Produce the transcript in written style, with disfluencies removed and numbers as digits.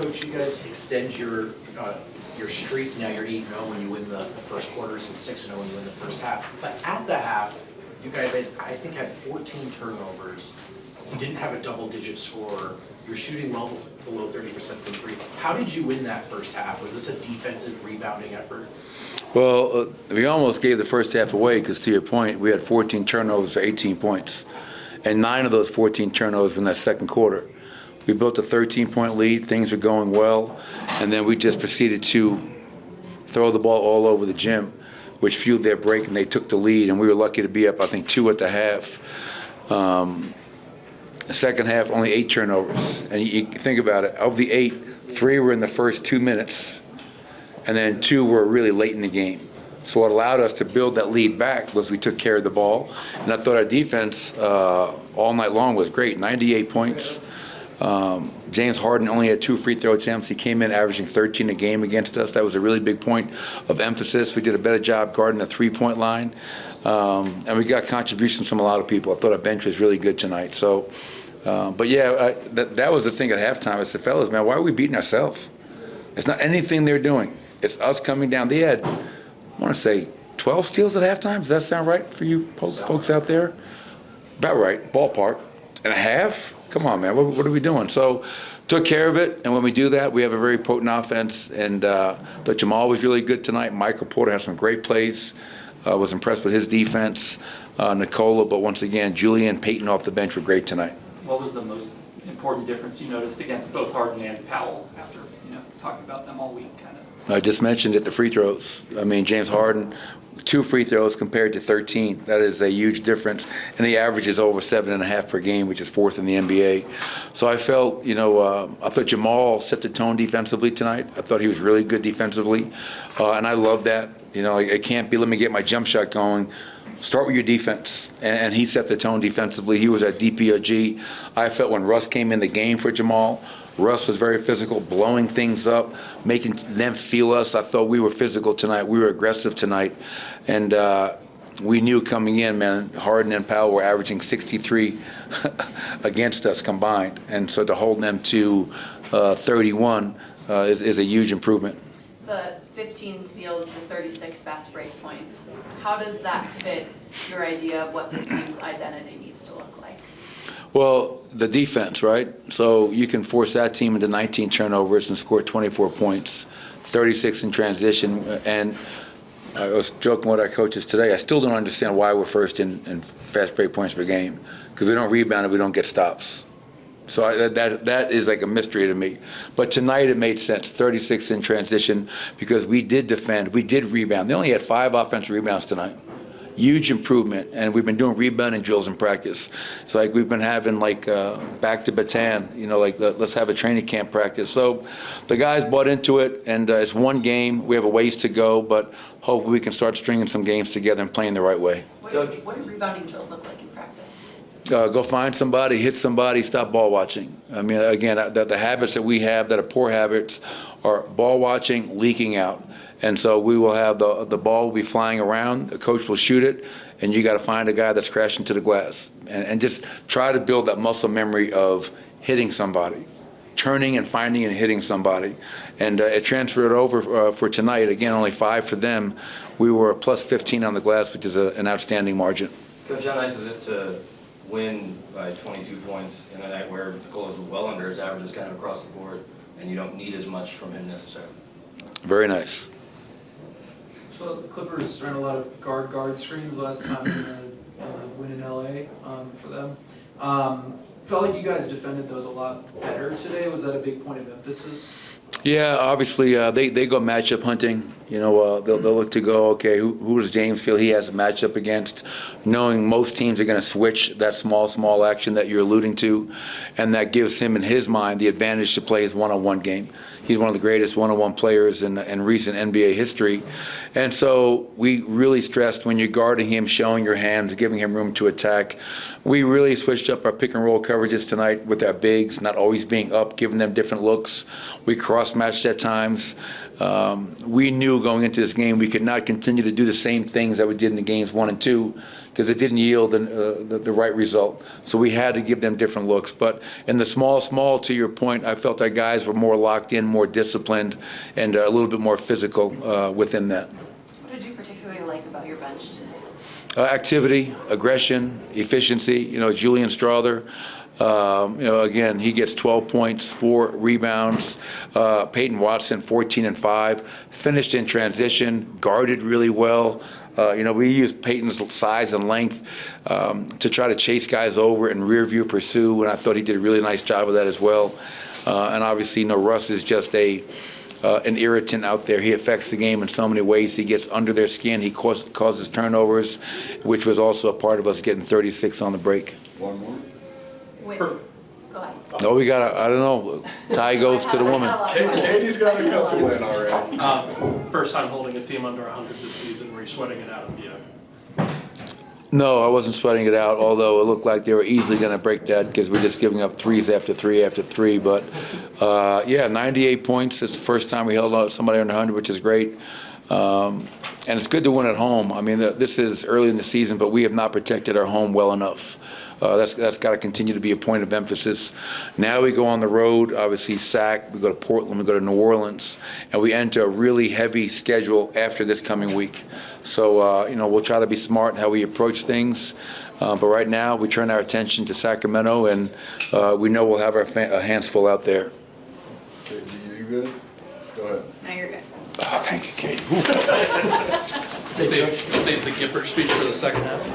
Coach, you guys extend your streak. Now you're 8-0 when you win the first quarters and 6-0 when you win the first half. But at the half, you guys I think had 14 turnovers. You didn't have a double-digit score. You were shooting well below 30% from three. How did you win that first half? Was this a defensive rebounding effort? Well, we almost gave the first half away because, to your point, we had 14 turnovers for 18 points. And 9 of those 14 turnovers were in that second quarter. We built a 13-point lead. Things were going well. And then we just proceeded to throw the ball all over the gym, which fueled their break, and they took the lead. And we were lucky to be up, I think, 2 at the half. The second half, only 8 turnovers. And you think about it, of the 8, 3 were in the first 2 minutes, and then 2 were really late in the game. So what allowed us to build that lead back was we took care of the ball. And I thought our defense all night long was great, 98 points. James Harden only had 2 free throw attempts. He came in averaging 13 a game against us. That was a really big point of emphasis. We did a better job guarding the three-point line. And we got contributions from a lot of people. I thought our bench was really good tonight. So, but yeah, that was the thing at halftime. I said, fellas, man, why are we beating ourselves? It's not anything they're doing. It's us coming down. They had, I want to say, 12 steals at halftime. Does that sound right for you folks out there? About right, ballpark. And a half? Come on, man, what are we doing? So took care of it, and when we do that, we have a very potent offense. And thought Jamal was really good tonight. Michael Porter had some great plays. Was impressed with his defense. Nikola, but once again, Julian, Peyton off the bench were great tonight. What was the most important difference you noticed against both Harden and Powell after talking about them all week, kind of? I just mentioned it, the free throws. I mean, James Harden, 2 free throws compared to 13. That is a huge difference. And he averages over 7.5 per game, which is 4th in the NBA. So I felt, I thought Jamal set the tone defensively tonight. I thought he was really good defensively. And I love that. It can't be, let me get my jump shot going. Start with your defense. And he set the tone defensively. He was at DPOG. I felt when Russ came in the game for Jamal, Russ was very physical, blowing things up, making them feel us. I thought we were physical tonight. We were aggressive tonight. And we knew coming in, man, Harden and Powell were averaging 63 against us combined. And so to hold them to 31 is a huge improvement. The 15 steals, the 36 fast break points, how does that fit your idea of what this team's identity needs to look like? Well, the defense, right? So you can force that team into 19 turnovers and score 24 points, 36 in transition. And I was joking with our coaches today. I still don't understand why we're first in fast break points per game, because we don't rebound and we don't get stops. So that is like a mystery to me. But tonight it made sense, 36 in transition, because we did defend, we did rebound. They only had 5 offensive rebounds tonight. Huge improvement, and we've been doing rebounding drills in practice. It's like we've been having back to Bataan, let's have a training camp practice. So the guys bought into it, and it's one game. We have a ways to go, but hopefully we can start stringing some games together and playing the right way. What do rebounding drills look like in practice? Go find somebody, hit somebody, stop ball watching. I mean, again, the habits that we have that are poor habits are ball watching, leaking out. And so we will have the ball will be flying around, the coach will shoot it, and you got to find a guy that's crashing to the glass. And just try to build that muscle memory of hitting somebody, turning and finding and hitting somebody. And it transferred over for tonight. Again, only 5 for them. We were plus 15 on the glass, which is an outstanding margin. Coach, how nice is it to win by 22 points in a night where Nicola's well under his averages kind of across the board, and you don't need as much from him necessarily? Very nice. So the Clippers ran a lot of guard screens last time in the win in LA for them. Felt like you guys defended those a lot better today. Was that a big point of emphasis? Yeah, obviously they go matchup hunting. They'll look to go, okay, who does James feel he has a matchup against, knowing most teams are going to switch that small action that you're alluding to, and that gives him in his mind the advantage to play his one-on-one game. He's one of the greatest one-on-one players in recent NBA history. And so we really stressed when you're guarding him, showing your hands, giving him room to attack. We really switched up our pick and roll coverages tonight with our bigs, not always being up, giving them different looks. We cross-matched at times. We knew going into this game we could not continue to do the same things that we did in the games 1 and 2 because it didn't yield the right result. So we had to give them different looks. But in the small, to your point, I felt our guys were more locked in, more disciplined, and a little bit more physical within that. What did you particularly like about your bench today? Activity, aggression, efficiency. Julian Strother, again, he gets 12 points, 4 rebounds. Peyton Watson, 14 and 5, finished in transition, guarded really well. We used Peyton's size and length to try to chase guys over and rear view pursue, and I thought he did a really nice job of that as well. And obviously, Russ is just an irritant out there. He affects the game in so many ways. He gets under their skin. He causes turnovers, which was also a part of us getting 36 on the break. One more? Wait, For- go ahead. No, we got I don't know. Tie goes to the woman. Katie's got a couple in already. First time holding a team under 100 this season, were you sweating it out at the end? No, I wasn't sweating it out, although it looked like they were easily going to break that because we're just giving up threes after three after three. But, 98 points. It's the first time we held out somebody under 100, which is great. And it's good to win at home. I mean, this is early in the season, but we have not protected our home well enough. That's got to continue to be a point of emphasis. Now we go on the road, obviously SAC, we go to Portland, we go to New Orleans, and we enter a really heavy schedule after this coming week. So, we'll try to be smart in how we approach things. But right now, we turn our attention to Sacramento, and we know we'll have our hands full out there. Katie, you good? Go ahead. No, you're good. Oh, thank you, Katie. Save the Gipper speech for the second half.